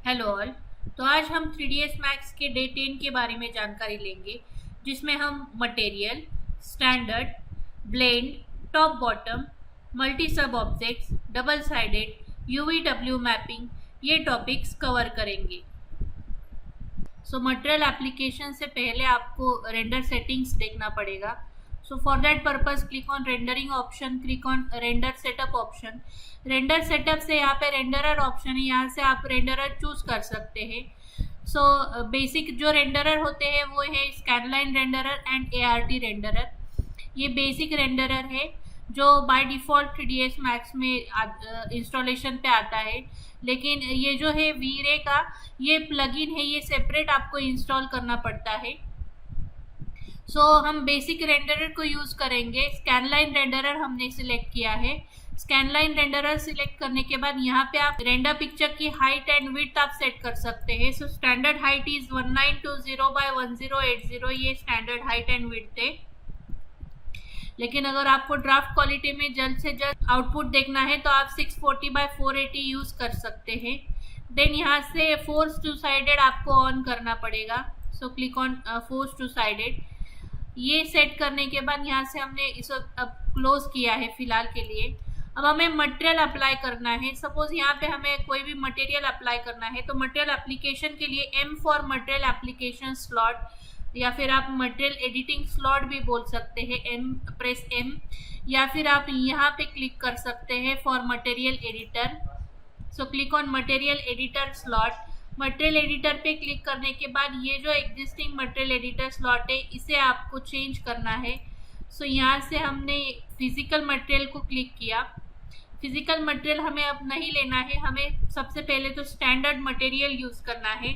Hello all. तो आज हम 3ds मैक्स के डे 10 के बारे में जानकारी लेंगे, जिसमें हम material, standard, blend, top bottom, multi sub objects, double sided, UVW mapping ये टॉपिक्स कवर करेंगे। सो मटेरियल एप्लीकेशन से पहले आपको रेंडर सेटिंग्स देखना पड़ेगा। So for that purpose click on rendering option, click on render setup option। Render setup से यहाँ पे रेंडरर ऑप्शन है, यहाँ से आप रेंडरर चूज कर सकते हैं। सो बेसिक जो रेंडरर होते हैं वो है स्कैनलाइन रेंडरर एंड ART रेंडरर। ये बेसिक रेंडरर है जो बाय डिफ़ॉल्ट 3ds मैक्स में इंस्टॉलेशन पे आता है, लेकिन ये जो है V-Ray का ये प्लगइन है, ये सेपरेट आपको इंस्टॉल करना पड़ता है। हम बेसिक रेंडरर को यूज़ करेंगे। स्कैनलाइन रेंडरर हमने सिलेक्ट किया है। स्कैनलाइन रेंडरर सिलेक्ट करने के बाद यहाँ पे आप रेंडर पिक्चर की हाइट एंड विड्थ आप सेट कर सकते हैं। स्टैंडर्ड हाइट इज 1920 बाय 1080, ये स्टैंडर्ड हाइट एंड विड्थ है। लेकिन अगर आपको ड्राफ्ट क्वालिटी में जल्द से जल्द आउटपुट देखना है तो आप 640 बाय 480 यूज़ कर सकते हैं। देन यहाँ से फोर्स टू साइडेड आपको ऑन करना पड़ेगा। Click on force two sided. ये सेट करने के बाद यहाँ से हमने इसे अब क्लोज किया है फिलहाल के लिए। अब हमें मटेरियल अप्लाई करना है। सपोज यहाँ पे हमें कोई भी मटेरियल अप्लाई करना है तो मटेरियल एप्लीकेशन के लिए M for material application slot, या फिर आप मटेरियल एडिटिंग स्लॉट भी बोल सकते हैं, प्रेस M, या फिर आप यहाँ पे क्लिक कर सकते हैं for material editor. Click on material editor slot. Material editor पे क्लिक करने के बाद ये जो एग्जिस्टिंग मटेरियल एडिटर स्लॉट है इसे आपको चेंज करना है। यहाँ से हमने फिजिकल मटेरियल को क्लिक किया। फिजिकल मटेरियल हमें अब नहीं लेना है, हमें सबसे पहले तो स्टैंडर्ड मटेरियल यूज़ करना है।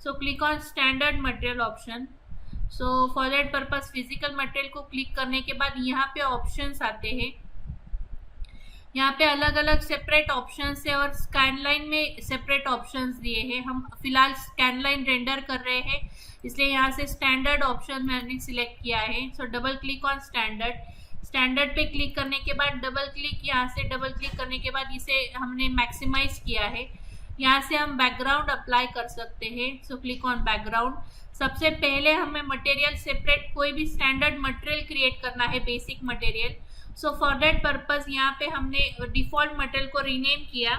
Click on standard material option. For that purpose physical material को क्लिक करने के बाद यहाँ पे ऑप्शंस आते हैं। यहाँ पे अलग अलग सेपरेट ऑप्शंस है और स्कैनलाइन में सेपरेट ऑप्शंस दिए हैं। हम फिलहाल स्कैनलाइन रेंडर कर रहे हैं, इसलिए यहाँ से स्टैंडर्ड ऑप्शन मैंने सिलेक्ट किया है। Double click on standard. Standard पे क्लिक करने के बाद डबल क्लिक, यहाँ से डबल क्लिक करने के बाद इसे हमने मैक्सिमाइज किया है। यहाँ से हम बैकग्राउंड अप्लाई कर सकते हैं। Click on background. सबसे पहले हमें मटेरियल सेपरेट कोई भी स्टैंडर्ड मटेरियल क्रिएट करना है, basic material. For that purpose यहाँ पे हमने डिफ़ॉल्ट मटेरियल को रीनेम किया।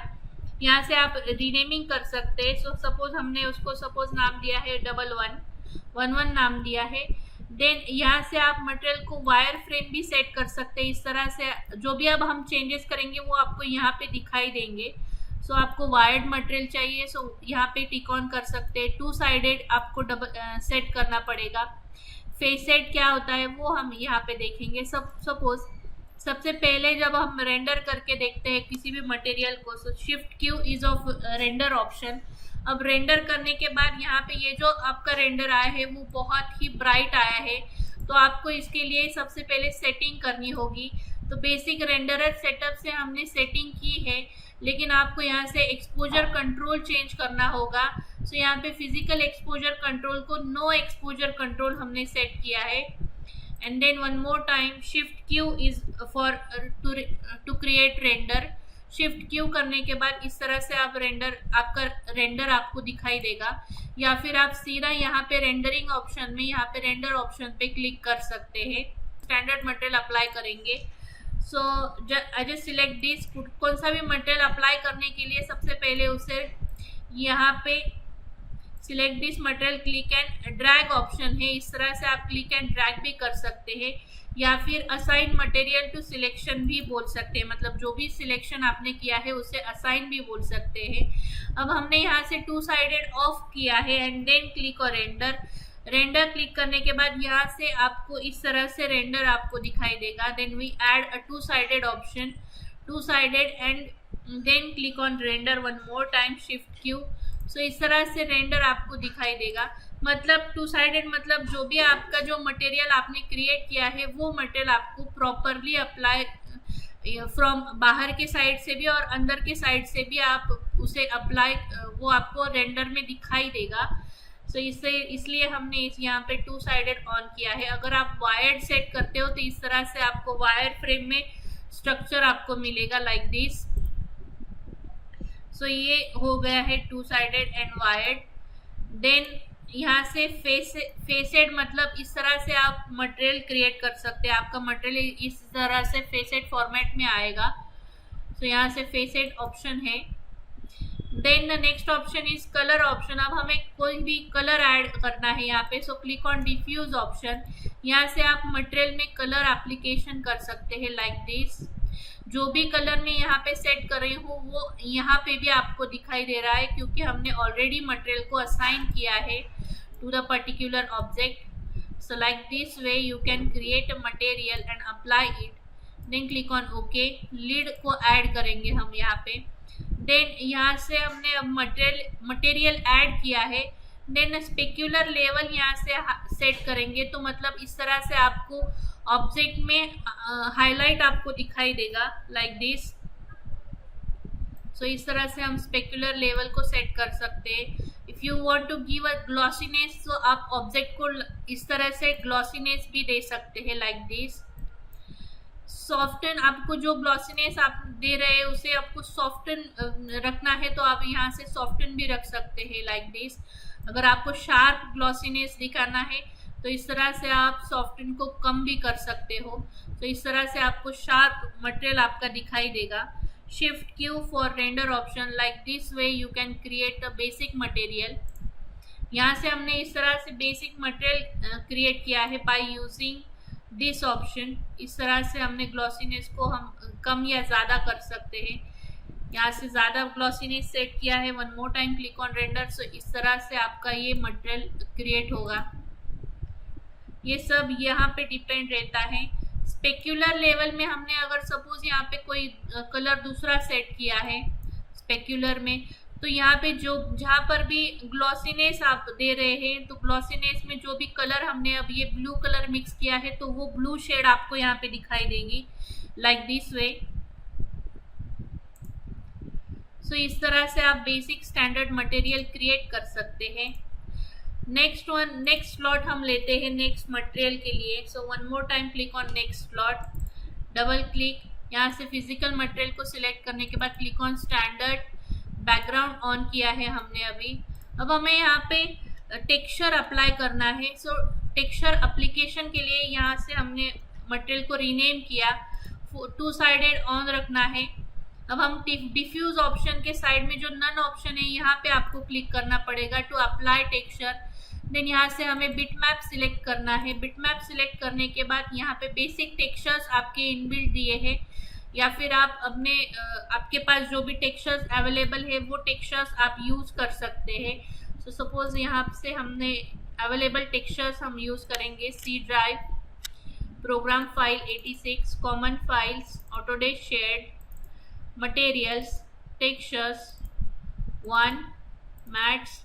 यहाँ से आप रीनेमिंग कर सकते हैं। सपोज हमने उसको नाम दिया है 1111 नाम दिया है। देन यहाँ से आप मटेरियल को वायर फ्रेम भी सेट कर सकते हैं। इस तरह से जो भी अब हम चेंजेस करेंगे वो आपको यहाँ पे दिखाई देंगे। आपको वायर्ड मटेरियल चाहिए, यहाँ पे टिक ऑन कर सकते हैं। 2 साइडेड आपको सेट करना पड़ेगा। फेस सेट क्या होता है वो हम यहाँ पे देखेंगे। सपोज सबसे पहले जब हम रेंडर करके देखते हैं किसी भी मटेरियल को, shift Q is of render option. अब रेंडर करने के बाद यहाँ पे ये जो आपका रेंडर आया है वो बहुत ही ब्राइट आया है, तो आपको इसके लिए सबसे पहले सेटिंग करनी होगी। तो बेसिक रेंडरर सेटअप से हमने सेटिंग की है, लेकिन आपको यहाँ से एक्सपोजर कंट्रोल चेंज करना होगा। यहाँ पे फिजिकल एक्सपोजर कंट्रोल को नो एक्सपोजर कंट्रोल हमने सेट किया है। And then one more time shift Q is for to create render. Shift Q करने के बाद इस तरह से आप आपका रेंडर आपको दिखाई देगा, या फिर आप सीधा यहाँ पे रेंडरिंग ऑप्शन में यहाँ पे रेंडर ऑप्शन पे क्लिक कर सकते हैं। स्टैंडर्ड मटेरियल अप्लाई करेंगे। I just select this. कौन सा भी मटेरियल अप्लाई करने के लिए सबसे पहले उसे यहाँ पे select this material, click and drag option है। इस तरह से आप क्लिक एंड ड्रैग भी कर सकते हैं, या फिर असाइन मटेरियल टू सिलेक्शन भी बोल सकते हैं, मतलब जो भी सिलेक्शन आपने किया है उसे असाइन भी बोल सकते हैं। अब हमने यहाँ से 2 साइडेड ऑफ किया है एंड देन क्लिक और रेंडर। रेंडर क्लिक करने के बाद यहाँ से आपको इस तरह से रेंडर आपको दिखाई देगा। Then we add a 2 sided option, 2 sided, and then click on render one more time, shift Q। इस तरह से रेंडर आपको दिखाई देगा। मतलब 2 साइडेड मतलब जो भी आपका जो मटेरियल आपने क्रिएट किया है वो मटेरियल आपको प्रॉपरली अप्लाई फ्रॉम बाहर के साइड से भी और अंदर के साइड से भी आप उसे अप्लाई, वो आपको रेंडर में दिखाई देगा। इसलिए हमने यहाँ पे 2 साइडेड ऑन किया है। अगर आप वायर्ड सेट करते हो तो इस तरह से आपको वायर फ्रेम में स्ट्रक्चर आपको मिलेगा लाइक दिस। सो ये हो गया है two sided and wired. Then यहाँ से फेसेड मतलब इस तरह से आप मटेरियल क्रिएट कर सकते हैं, आपका मटेरियल इस तरह से फेसेड फॉर्मेट में आएगा। सो यहाँ से फेसेड ऑप्शन है। Then the next option is colour option. अब हमें कोई भी कलर ऐड करना है यहाँ पे, so click on diffuse option. यहाँ से आप मटेरियल में कलर एप्लीकेशन कर सकते हैं लाइक दिस। जो भी कलर मैं यहाँ पे सेट कर रही हूँ वो यहाँ पे भी आपको दिखाई दे रहा है, क्योंकि हमने ऑलरेडी मटेरियल को असाइन किया है to the particular object. So like this way you can create a material and apply it. Then click on okay. Lead को ऐड करेंगे हम यहाँ पे। देन यहाँ से हमने अब मटेरियल ऐड किया है। देन स्पेक्युलर लेवल यहाँ से सेट करेंगे, तो मतलब इस तरह से आपको ऑब्जेक्ट में हाईलाइट आपको दिखाई देगा लाइक दिस। सो इस तरह से हम स्पेक्युलर लेवल को सेट कर सकते हैं। If you want to give a glossiness, तो आप ऑब्जेक्ट को इस तरह से ग्लॉसीनेस भी दे सकते हैं लाइक दिस। सॉफ्टन, आपको जो ग्लॉसीनेस आप दे रहे हैं उसे आपको सॉफ्टन रखना है, तो आप यहाँ से सॉफ्टन भी रख सकते हैं लाइक दिस। अगर आपको शार्प ग्लॉसीनेस दिखाना है तो इस तरह से आप सॉफ्टन को कम भी कर सकते हो। तो इस तरह से आपको शार्प मटेरियल आपका दिखाई देगा। Shift Q for render option. Like this way you can create a basic material. यहाँ से हमने इस तरह से बेसिक मटेरियल क्रिएट किया है बाय यूजिंग दिस ऑप्शन। इस तरह से हमने ग्लॉसीनेस को हम कम या ज़्यादा कर सकते हैं। यहाँ से ज़्यादा ग्लॉसीनेस सेट किया है। One more time click on render. So इस तरह से आपका ये मटेरियल क्रिएट होगा। ये सब यहाँ पे डिपेंड रहता है। स्पेक्युलर लेवल में हमने अगर सपोज यहाँ पे कोई कलर दूसरा सेट किया है स्पेक्युलर में, तो यहाँ पे जो जहाँ पर भी ग्लॉसीनेस आप दे रहे हैं, तो ग्लॉसीनेस में जो भी कलर हमने अब ये ब्लू कलर मिक्स किया है, तो वो ब्लू शेड आपको यहाँ पे दिखाई देगी लाइक दिस वे। सो इस तरह से आप बेसिक स्टैंडर्ड मटेरियल क्रिएट कर सकते हैं। नेक्स्ट स्लॉट हम लेते हैं नेक्स्ट मटेरियल के लिए। So one more time click on next slot, double click. यहाँ से फिजिकल मटेरियल को सिलेक्ट करने के बाद click on standard, background on किया है हमने अभी। अब हमें यहाँ पे टेक्सचर अप्लाई करना है। सो टेक्सचर एप्लीकेशन के लिए यहाँ से हमने मटेरियल को रीनेम किया, टू साइडेड ऑन रखना है। अब हम डिफ्यूज ऑप्शन के साइड में जो नन ऑप्शन है यहाँ पे आपको क्लिक करना पड़ेगा टू अप्लाई टेक्सचर। देन यहाँ से हमें बिटमैप सिलेक्ट करना है। बिटमैप सिलेक्ट करने के बाद यहाँ पे बेसिक टेक्सचर्स आपके इनबिल्ट दिए हैं, या फिर आप अपने आपके पास जो भी टेक्सचर्स अवेलेबल है वो टेक्सचर्स आप यूज़ कर सकते हैं। सो सपोज यहाँ से हमने अवेलेबल टेक्सचर्स हम यूज़ करेंगे C drive, program file 86, common files, Autodesk shared, materials, textures 1, mats.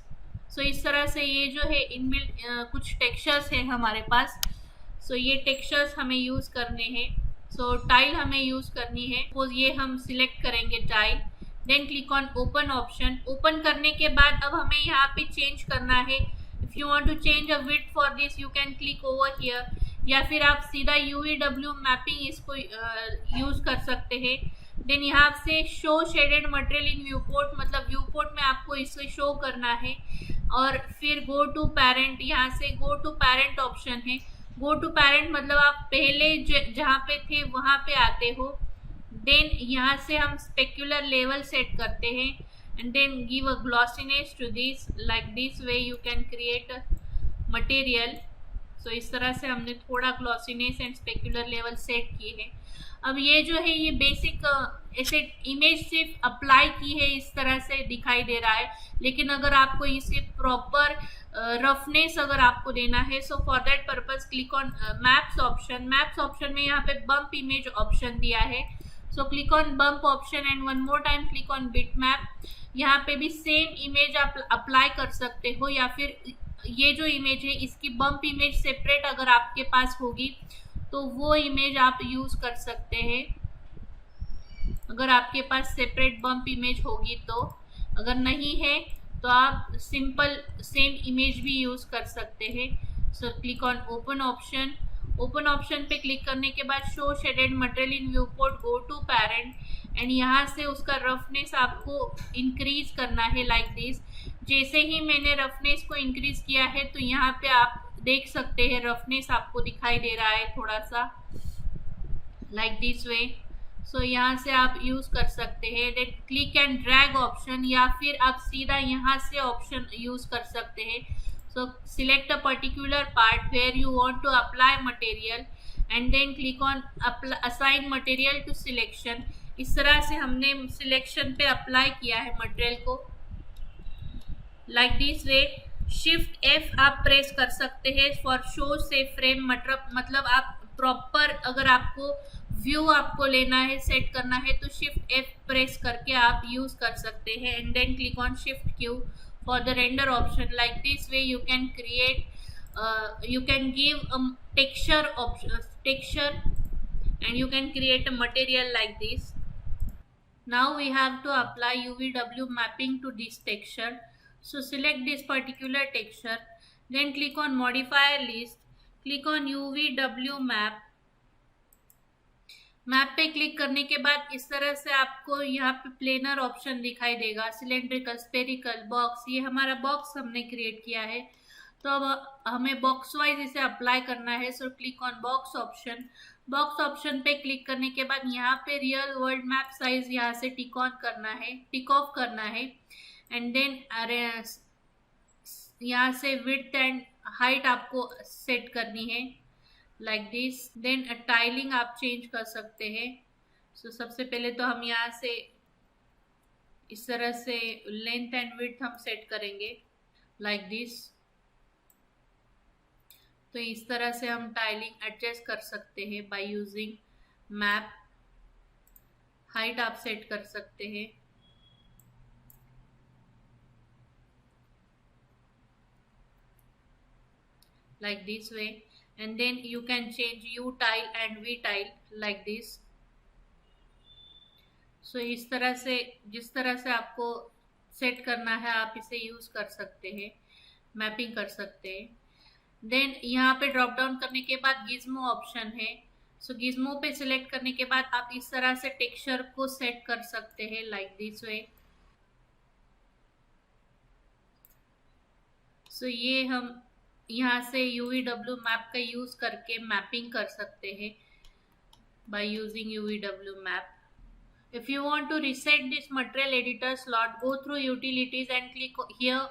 So इस तरह से ये जो है इनबिल्ट कुछ टेक्सचर्स है हमारे पास। सो ये टेक्सचर्स हमें यूज़ करने हैं। सो टाइल हमें यूज़ करनी है। सपोज ये हम सिलेक्ट करेंगे tile. Then click on open option. Open करने के बाद अब हमें यहाँ पे चेंज करना है। If you want to change a width for this you can click over here, या फिर आप सीधा UEW मैपिंग इसको यूज़ कर सकते हैं। देन यहाँ से show shaded material in viewport, मतलब व्यूपोर्ट में आपको इसे शो करना है। और फिर गो टू पैरेंट, यहाँ से गो टू पैरेंट ऑप्शन है। गो टू पैरेंट मतलब आप पहले जहाँ पे थे वहाँ पे आते हो। देन यहाँ से हम स्पेक्युलर लेवल सेट करते हैं and then give a glossiness to this. Like this way you can create material. So इस तरह से हमने थोड़ा glossiness and specular level set किए हैं। अब ये जो है ये बेसिक ऐसे इमेज सिर्फ अप्लाई की है, इस तरह से दिखाई दे रहा है। लेकिन अगर आपको इसे प्रॉपर रफनेस अगर आपको देना है, सो for that purpose click on maps option. Maps option में यहाँ पे बम्प इमेज ऑप्शन दिया है। So click on bump option and one more time click on bit map. यहाँ पे भी सेम इमेज आप अप्लाई कर सकते हो, या फिर ये जो इमेज है इसकी बम्प इमेज सेपरेट अगर आपके पास होगी तो वो इमेज आप यूज़ कर सकते हैं, अगर आपके पास सेपरेट बम्प इमेज होगी तो। अगर नहीं है तो आप सिंपल सेम इमेज भी यूज़ कर सकते हैं। So click on open option. Open option पे क्लिक करने के बाद show shaded material in viewport, go to parent and यहाँ से उसका रफनेस आपको इंक्रीज करना है लाइक दिस। जैसे ही मैंने रफनेस को इंक्रीज किया है तो यहाँ पे आप देख सकते हैं रफनेस आपको दिखाई दे रहा है थोड़ा सा लाइक दिस वे। सो यहाँ से आप यूज कर सकते हैं। Then click and drag option, या फिर आप सीधा यहाँ से ऑप्शन यूज कर सकते हैं। So select a particular part where you want to apply material and then click on assign material to selection. इस तरह से हमने सिलेक्शन पे अप्लाई किया है मटेरियल को like this way. Shift F आप प्रेस कर सकते हैं फॉर शो से फ्रेम, मतलब आप प्रॉपर अगर आपको व्यू आपको लेना है, सेट करना है तो शिफ्ट F प्रेस करके आप यूज कर सकते हैं and then click on shift Q for the render option. Like this way you can create, you can give a texture and you can create a material like this. Now we have to apply UVW mapping to this texture. So select this particular texture, then click on modifier list, click on UVW map। Map पे click करने के बाद इस तरह से आपको यहाँ पे प्लेनर ऑप्शन दिखाई देगा, सिलेंड्रिकल, स्पेरिकल, बॉक्स। ये हमारा बॉक्स हमने क्रिएट किया है तो अब हमें बॉक्स वाइज इसे अप्लाई करना है। So click on box option. Box option पे क्लिक करने के बाद यहाँ पे रियल वर्ल्ड मैप साइज यहाँ से टिक ऑन करना है, टिक ऑफ करना है एंड देन यहाँ से विड्थ एंड हाइट आपको सेट करनी है लाइक दिस। देन टाइलिंग आप चेंज कर सकते हैं। सो सबसे पहले तो हम यहाँ से इस तरह से लेंथ एंड विड्थ हम सेट करेंगे लाइक दिस। तो इस तरह से हम टाइलिंग एडजस्ट कर सकते हैं बाय यूजिंग मैप। हाइट आप सेट कर सकते हैं like this way and then you can change U tile and V tile like this। so इस तरह से जिस तरह से आपको सेट करना है आप इसे यूज कर सकते हैं, मैपिंग कर सकते हैं। देन यहाँ पे ड्रॉप डाउन करने के बाद गिज्मो ऑप्शन है। सो गिज्मो पे सिलेक्ट करने के बाद आप इस तरह से टेक्सचर को सेट कर सकते हैं लाइक दिस वे। सो ये हम यहाँ से UVW मैप का यूज करके मैपिंग कर सकते हैं by using UVW map। If you want to reset this material editor slot, go through utilities and click here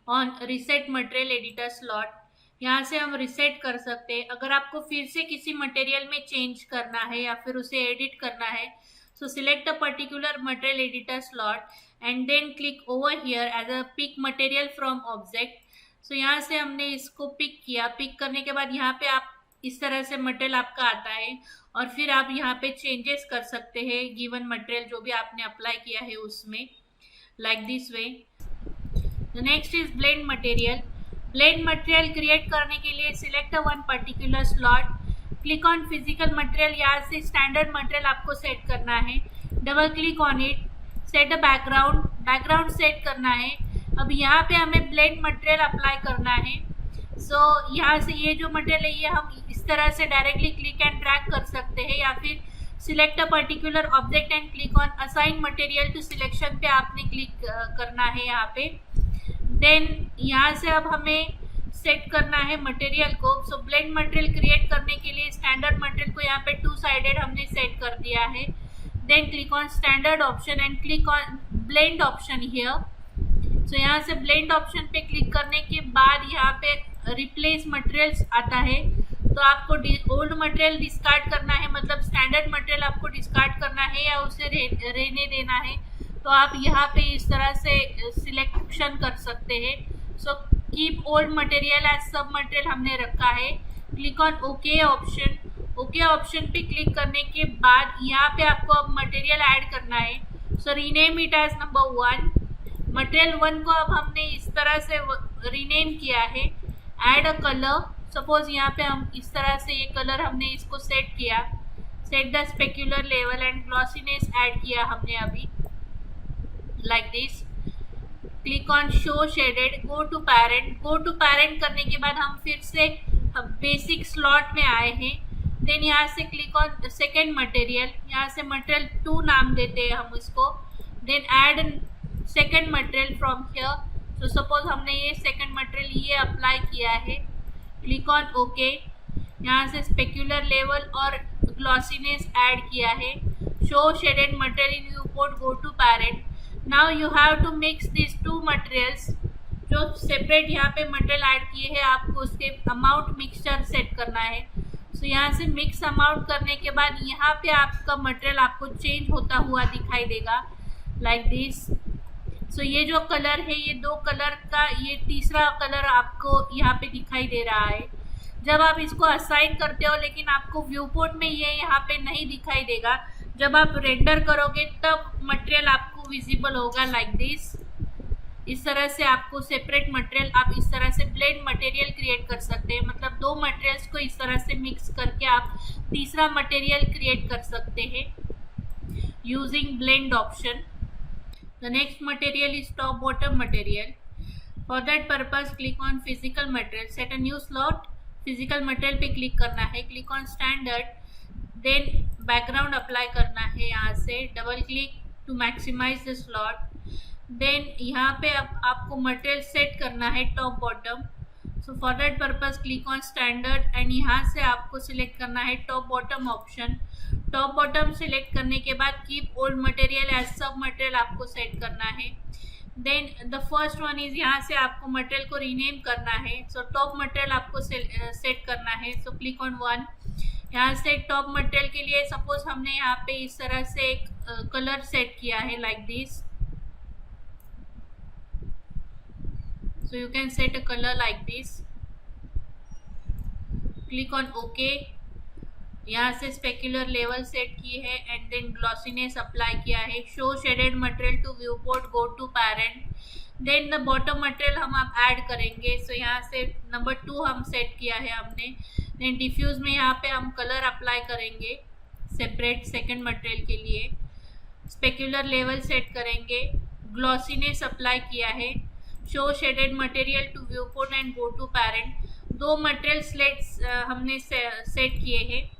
on reset material editor slot। यहाँ से हम रिसेट कर सकते हैं। अगर आपको फिर से किसी मटेरियल में चेंज करना है या फिर उसे एडिट करना है, so select a particular material editor slot and then click over here as a pick material from object. So यहाँ से हमने इसको पिक किया। पिक करने के बाद यहाँ पे आप इस तरह से मटेरियल आपका आता है और फिर आप यहाँ पे चेंजेस कर सकते हैं गिवन मटेरियल जो भी आपने अप्लाई किया है उसमें like this way. Next is blend material. Blend material create करने के लिए select one particular slot, click on physical material. यहाँ से स्टैंडर्ड मटेरियल आपको सेट करना है, double click on it, set a background, background set करना है। अब यहाँ पे हमें ब्लेंड मटेरियल अप्लाई करना है। सो यहाँ से ये जो मटेरियल है ये हम इस तरह से डायरेक्टली क्लिक एंड ड्रैग कर सकते हैं या फिर select a particular object and click on assign material to selection पे आपने क्लिक करना है यहाँ पे। देन यहाँ से अब हमें सेट करना है मटेरियल को। सो ब्लेंड मटेरियल क्रिएट करने के लिए स्टैंडर्ड मटेरियल को यहाँ पे 2 साइडेड हमने सेट कर दिया है। Then click on standard option and click on blend option here. So यहाँ से ब्लेंड ऑप्शन पे क्लिक करने के बाद यहाँ पे रिप्लेस मटेरियल्स आता है। तो आपको ओल्ड मटेरियल डिस्कार्ड करना है, मतलब स्टैंडर्ड मटेरियल आपको डिस्कार्ड करना है या उसे रहने देना है। तो आप यहाँ पे इस तरह से सिलेक्शन कर सकते हैं। So keep old material as sub material हमने रखा है। Click on okay option. Okay option पे क्लिक करने के बाद यहाँ पे आपको अब मटेरियल ऐड करना है। So rename it as number 1। Material 1 को अब हमने इस तरह से रीनेम किया है। ऐड अ कलर, सपोज यहाँ पे हम इस तरह से ये कलर हमने इसको सेट किया। Set the specular level and glossiness add किया हमने अभी like this. Click on show shaded, go to parent. Go to parent करने के बाद हम फिर से हम बेसिक स्लॉट में आए हैं। देन यहाँ से क्लिक ऑन सेकेंड मटेरियल, यहाँ से मटेरियल 2 नाम देते हैं हम इसको। Then add second material from here. तो सपोज हमने ये सेकेंड मटेरियल ये अप्लाई किया है, क्लिक ऑन ओके। यहाँ से स्पेक्युलर लेवल और ग्लॉसीनेस ऐड किया है। Show shaded material in viewport, go to parent. Now you have to mix this 2 materials. जो सेपरेट यहाँ पे मटेरियल ऐड किए हैं आपको उसके अमाउंट मिक्सचर सेट करना है। सो यहाँ से मिक्स अमाउंट करने के बाद यहाँ पे आपका मटेरियल आपको चेंज होता हुआ दिखाई देगा लाइक दिस। सो ये जो कलर है, ये 2 कलर का ये तीसरा कलर आपको यहाँ पे दिखाई दे रहा है। जब आप इसको असाइन करते हो लेकिन आपको व्यूपोर्ट में ये यहाँ पे नहीं दिखाई देगा, जब आप रेंडर करोगे तब मटेरियल आपको विजिबल होगा लाइक दिस। इस तरह से आपको सेपरेट मटेरियल, आप इस तरह से ब्लेंड मटेरियल क्रिएट कर सकते हैं। मतलब 2 मटेरियल्स को इस तरह से मिक्स करके आप तीसरा मटेरियल क्रिएट कर सकते हैं using blend option. The next material is top bottom material. For that purpose click on physical material, set a new slot। physical material पे क्लिक करना है, click on standard, then background apply करना है। यहाँ से double click to maximise the slot. Then यहाँ पे आपको मटेरियल सेट करना है top bottom. So for that purpose click on standard and यहाँ से आपको सिलेक्ट करना है top bottom option. Top bottom select करने के बाद keep old material as sub material आपको सेट करना है। Then the first one is, यहाँ से आपको मटेरियल को रीनेम करना है। सो टॉप मटेरियल आपको सेट करना है। So click on 1। यहाँ से टॉप मटेरियल के लिए सपोज हमने यहाँ पे इस तरह से एक कलर सेट किया है like this. So you can set a colour like this, click on okay. यहाँ से स्पेक्युलर लेवल सेट की है एंड देन ग्लॉसीनेस अप्लाई किया है। Show shaded material to viewport, go to parent. Then the bottom material हम आप add करेंगे। सो यहाँ से नंबर 2 हम सेट किया है हमने। देन डिफ्यूज में यहाँ पे हम कलर अप्लाई करेंगे सेपरेट सेकंड मटेरियल के लिए। स्पेक्युलर लेवल सेट करेंगे, ग्लॉसीनेस अप्लाई किया है। Show shaded material to viewport and go to parent. 2 material slots हमने सेट किए हैं।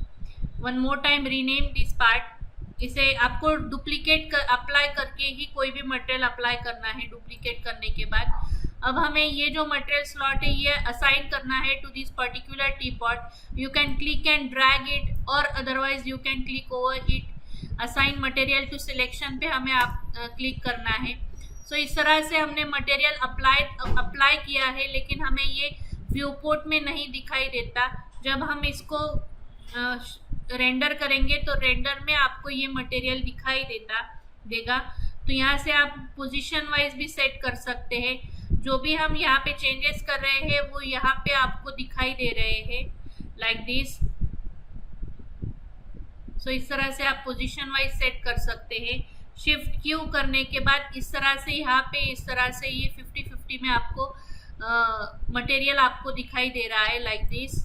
One more time rename this part. इसे आपको डुप्लीकेट अप्लाई करके ही कोई भी मटेरियल अप्लाई करना है। डुप्लीकेट करने के बाद अब हमें ये जो मटेरियल स्लॉट है ये असाइन करना है to this particular teapot. You can click and drag it और otherwise you can click over it. Assign material to selection पे हमें आप क्लिक करना है। सो इस तरह से हमने मटेरियल अप्लाई किया है, लेकिन हमें ये व्यूपोर्ट में नहीं दिखाई देता। जब हम इसको रेंडर करेंगे तो रेंडर में आपको ये मटेरियल दिखाई देगा। तो यहाँ से आप पोजीशन वाइज भी सेट कर सकते हैं। जो भी हम यहाँ पे चेंजेस कर रहे हैं वो यहाँ पे आपको दिखाई दे रहे हैं लाइक दिस। सो इस तरह से आप पोजीशन वाइज सेट कर सकते हैं। शिफ्ट क्यू करने के बाद इस तरह से यहाँ पे इस तरह से ये 50-50 में आपको मटेरियल आपको दिखाई दे रहा है लाइक दिस।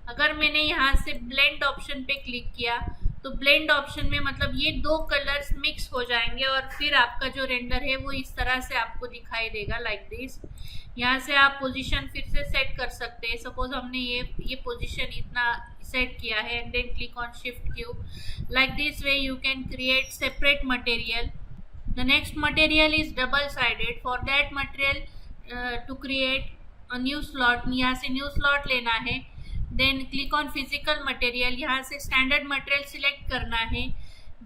अगर मैंने यहाँ से ब्लेंड ऑप्शन पे क्लिक किया तो ब्लेंड ऑप्शन में मतलब ये 2 कलर्स मिक्स हो जाएंगे और फिर आपका जो रेंडर है वो इस तरह से आपको दिखाई देगा लाइक दिस। यहाँ से आप पोजीशन फिर से सेट कर सकते हैं। सपोज हमने ये पोजीशन इतना सेट किया है and then click on shift Q. Like this way you can create separate material. The next material is double sided. For that material to create a new slot, यहाँ से new slot लेना है। Then click on physical material, यहाँ से standard material select करना है।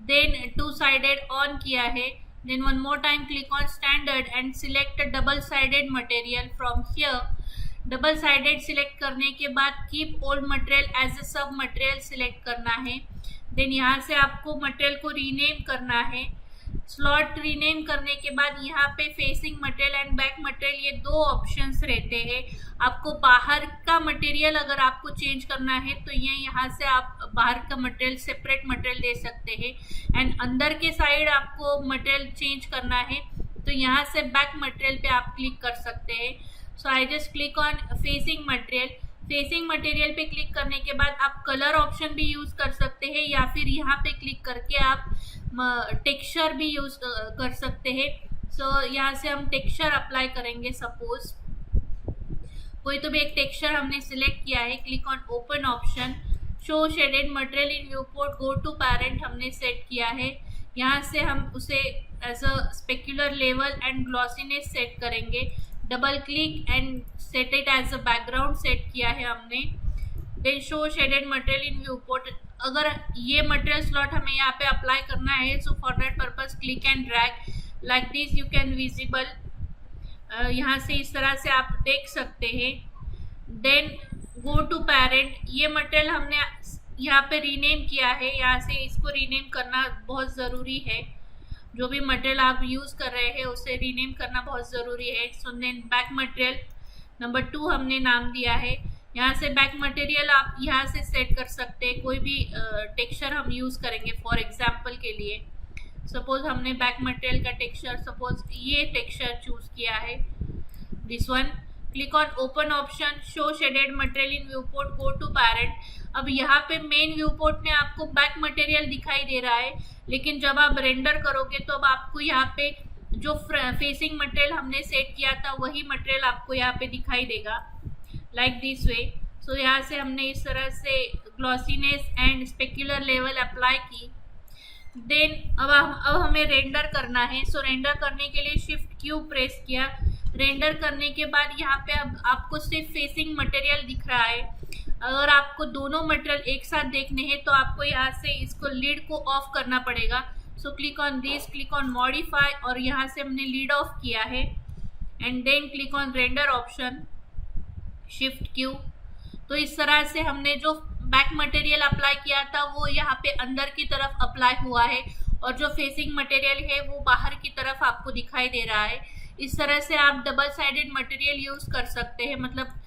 Then 2 sided on किया है। Then one more time click on standard and select double sided material from here. Double sided select करने के बाद keep old material as a sub material select करना है। Then यहाँ से आपको मटेरियल को रीनेम करना है। स्लॉट रीनेम करने के बाद यहाँ पे facing material and back material ये 2 ऑप्शंस रहते हैं। आपको बाहर का मटेरियल अगर आपको चेंज करना है तो ये यहाँ से आप बाहर का मटेरियल सेपरेट मटेरियल दे सकते हैं एंड अंदर के साइड आपको मटेरियल चेंज करना है तो यहाँ से बैक मटेरियल पे आप क्लिक कर सकते हैं। So I just click on facing material. Facing material पे क्लिक करने के बाद आप कलर ऑप्शन भी यूज कर सकते हैं या फिर यहाँ पे क्लिक करके आप टेक्सचर भी यूज कर सकते हैं। सो यहाँ से हम टेक्सचर अप्लाई करेंगे। सपोज कोई तो भी एक टेक्सचर हमने सिलेक्ट किया है, click on open option, show shaded material in viewport, go to parent हमने सेट किया है। यहाँ से हम उसे as a specular level and glossiness set करेंगे, double click and set it as a background set किया है हमने। Then show shaded material in viewport, अगर ये मटेरियल स्लॉट हमें यहाँ पे अप्लाई करना है, सो for that purpose click and drag like this, you can visible, यहाँ से इस तरह से आप देख सकते हैं। देन गो टू पैरेंट, ये मटेरियल हमने यहाँ पे रीनेम किया है, यहाँ से इसको रीनेम करना बहुत ज़रूरी है। जो भी मटेरियल आप यूज़ कर रहे हैं उसे रीनेम करना बहुत ज़रूरी है। So then back material number 2 हमने नाम दिया है। यहाँ से बैक मटेरियल आप यहाँ से सेट कर सकते हैं, कोई भी टेक्सचर हम यूज़ करेंगे। फॉर एग्जांपल के लिए सपोज हमने बैक मटेरियल का टेक्सचर, सपोज ये टेक्सचर चूज किया है, this one. Click on open option, show shaded material in viewport, go to parent. अब यहाँ पे मेन व्यू पोर्ट में आपको बैक मटेरियल दिखाई दे रहा है, लेकिन जब आप रेंडर करोगे तो अब आपको यहाँ पे जो फेसिंग मटेरियल हमने सेट किया था वही मटेरियल आपको यहाँ पे दिखाई देगा, लाइक दिस वे। सो यहाँ से हमने इस तरह से glossiness and specular level apply की। देन अब हमें रेंडर करना है। सो रेंडर करने के लिए शिफ्ट क्यू प्रेस किया। रेंडर करने के बाद यहाँ पे अब आपको सिर्फ फेसिंग मटेरियल दिख रहा है। अगर आपको दोनों मटेरियल एक साथ देखने हैं तो आपको यहाँ से इसको लीड को ऑफ करना पड़ेगा। So click on this, click on modify, और यहाँ से हमने लीड ऑफ किया है। And then click on render option, shift Q. तो इस तरह से हमने जो बैक मटेरियल अप्लाई किया था वो यहाँ पे अंदर की तरफ अप्लाई हुआ है, और जो फेसिंग मटेरियल है वो बाहर की तरफ आपको दिखाई दे रहा है। इस तरह से आप डबल साइडेड मटेरियल यूज कर सकते हैं, मतलब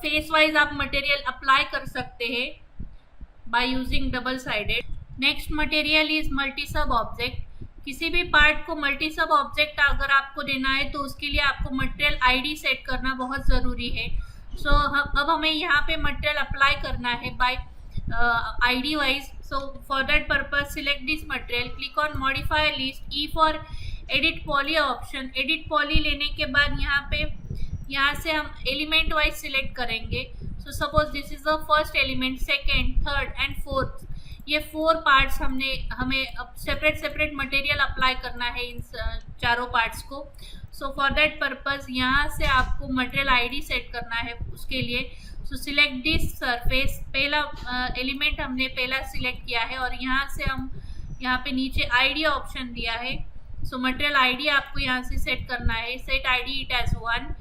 फेस वाइज आप मटेरियल अप्लाई कर सकते हैं by using double sided. Next material is multi sub object. किसी भी पार्ट को मल्टी सब ऑब्जेक्ट अगर आपको देना है तो उसके लिए आपको मटेरियल आईडी सेट करना बहुत ज़रूरी है। सो अब हमें यहाँ पे मटेरियल अप्लाई करना है bye ID wise. So for that purpose select this material, click on modify list, E for edit poly option. Edit poly लेने के बाद यहाँ से हम एलिमेंट वाइज सिलेक्ट करेंगे। So suppose this is the first element, second, third and fourth, ये 4 parts हमें separate material apply करना है इन चारों पार्ट्स को। सो फॉर दैट पर्पज यहाँ से आपको मटेरियल आईडी सेट करना है उसके लिए। सो सिलेक्ट दिस सरफेस, पहला एलिमेंट हमने पहला सिलेक्ट किया है, और यहाँ से हम यहाँ पे नीचे आईडी ऑप्शन दिया है। सो मटेरियल आईडी आपको यहाँ से सेट करना है, set ID it as 1।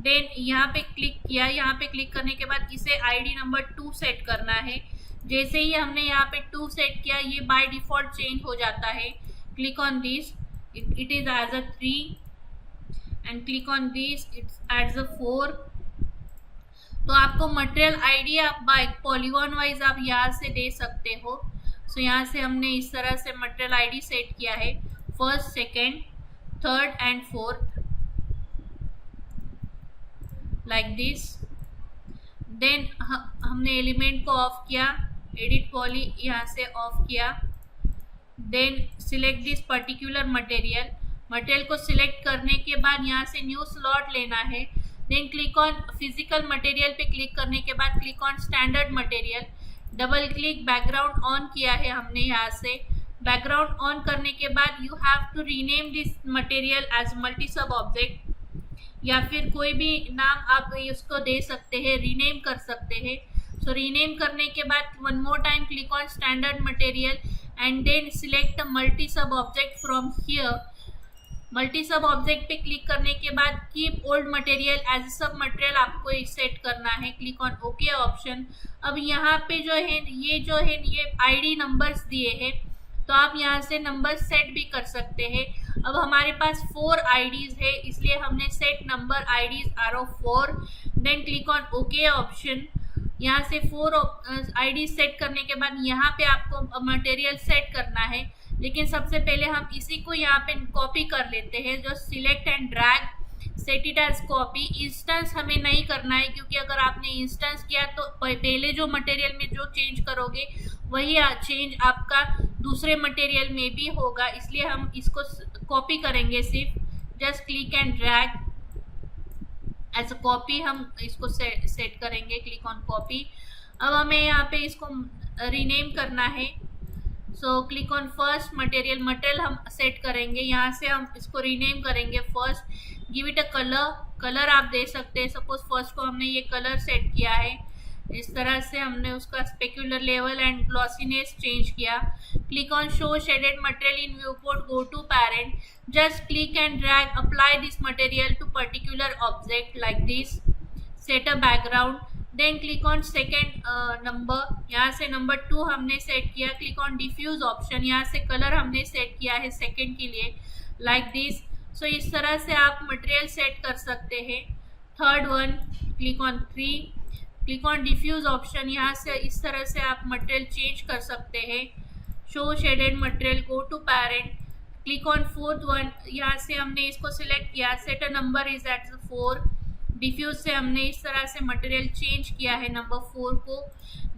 Then यहाँ पे क्लिक किया, यहाँ पे क्लिक करने के बाद इसे आईडी नंबर 2 सेट करना है। जैसे ही हमने यहाँ पे 2 सेट किया, ये बाय डिफॉल्ट चेंज हो जाता है। Click on this, it is as a 3, and click on this, it's as a 4। तो आपको मटेरियल आईडी आप बाय पॉलीगॉन वाइज आप यहाँ से दे सकते हो। सो यहाँ से हमने इस तरह से मटेरियल आईडी सेट किया है, first, second, third and fourth, like this. Then हमने एलिमेंट को ऑफ किया, एडिट पॉली यहाँ से ऑफ किया। Then select this particular material को सिलेक्ट करने के बाद यहाँ से न्यू स्लॉट लेना है। Then click on physical material पे क्लिक करने के बाद click on standard material, double click, background on किया है हमने। यहाँ से बैकग्राउंड ऑन करने के बाद you have to rename this material as multi sub object, या फिर कोई भी नाम आप उसको दे सकते हैं, रीनेम कर सकते हैं। सो रीनेम करने के बाद one more time click on standard material and then select multi sub object from here. Multi sub object पे क्लिक करने के बाद keep old material as sub material आपको सेट करना है। Click on okay option. अब यहाँ पे जो है ये आईडी नंबर्स दिए हैं, तो आप यहाँ से नंबर सेट भी कर सकते हैं। अब हमारे पास 4 आईडीज है, इसलिए हमने set number IDs are of 4। Then click on okay option. यहाँ से 4 आईडी सेट करने के बाद यहाँ पे आपको मटेरियल सेट करना है, लेकिन सबसे पहले हम इसी को यहाँ पे कॉपी कर लेते हैं, जो select and drag, set it as copy. Instance हमें नहीं करना है, क्योंकि अगर आपने इंस्टेंस किया तो पहले जो मटेरियल में जो चेंज करोगे वही चेंज आपका दूसरे मटेरियल में भी होगा, इसलिए हम इसको कॉपी करेंगे सिर्फ। Just click and drag, as a copy हम इसको सेट करेंगे। Click on copy. अब हमें यहाँ पे इसको रीनेम करना है। So click on first material हम सेट करेंगे। यहाँ से हम इसको रीनेम करेंगे first. Give it a colour आप दे सकते हैं। सपोज फर्स्ट को हमने ये कलर सेट किया है, इस तरह से हमने उसका specular level and glossiness change किया। Click on show shaded material in viewport, go to parent, just click and drag, apply this material to particular object like this, set a background, then click on second number, यहाँ से number 2 हमने set किया। Click on diffuse option, यहाँ से colour हमने set किया है second के लिए like this। सो इस तरह से आप मटेरियल सेट कर सकते हैं। Third one, click on 3, click on diffuse option, यहाँ से इस तरह से आप मटेरियल चेंज कर सकते हैं। Show shaded material, go to parent, click on fourth one, यहाँ से हमने इसको सिलेक्ट किया, set a number is at 4। Diffuse से हमने इस तरह से मटेरियल चेंज किया है नंबर 4 को।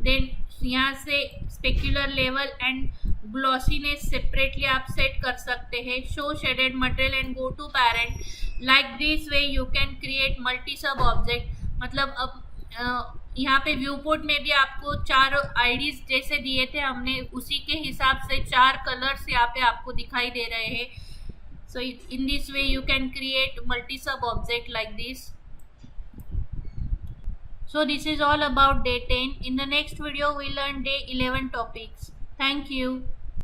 देन यहाँ से specular level and glossiness separately आप सेट कर सकते हैं। Show shaded material and go to parent. Like this way you can create multi sub object. मतलब अब यहाँ पे व्यू पोर्ट में भी आपको 4 आईडीज जैसे दिए थे हमने, उसी के हिसाब से 4 कलर्स यहाँ पे आपको दिखाई दे रहे हैं। So in this way you can create multi sub object like this. So this is all about day 10. In the next video we learn day 11 topics. Thank you.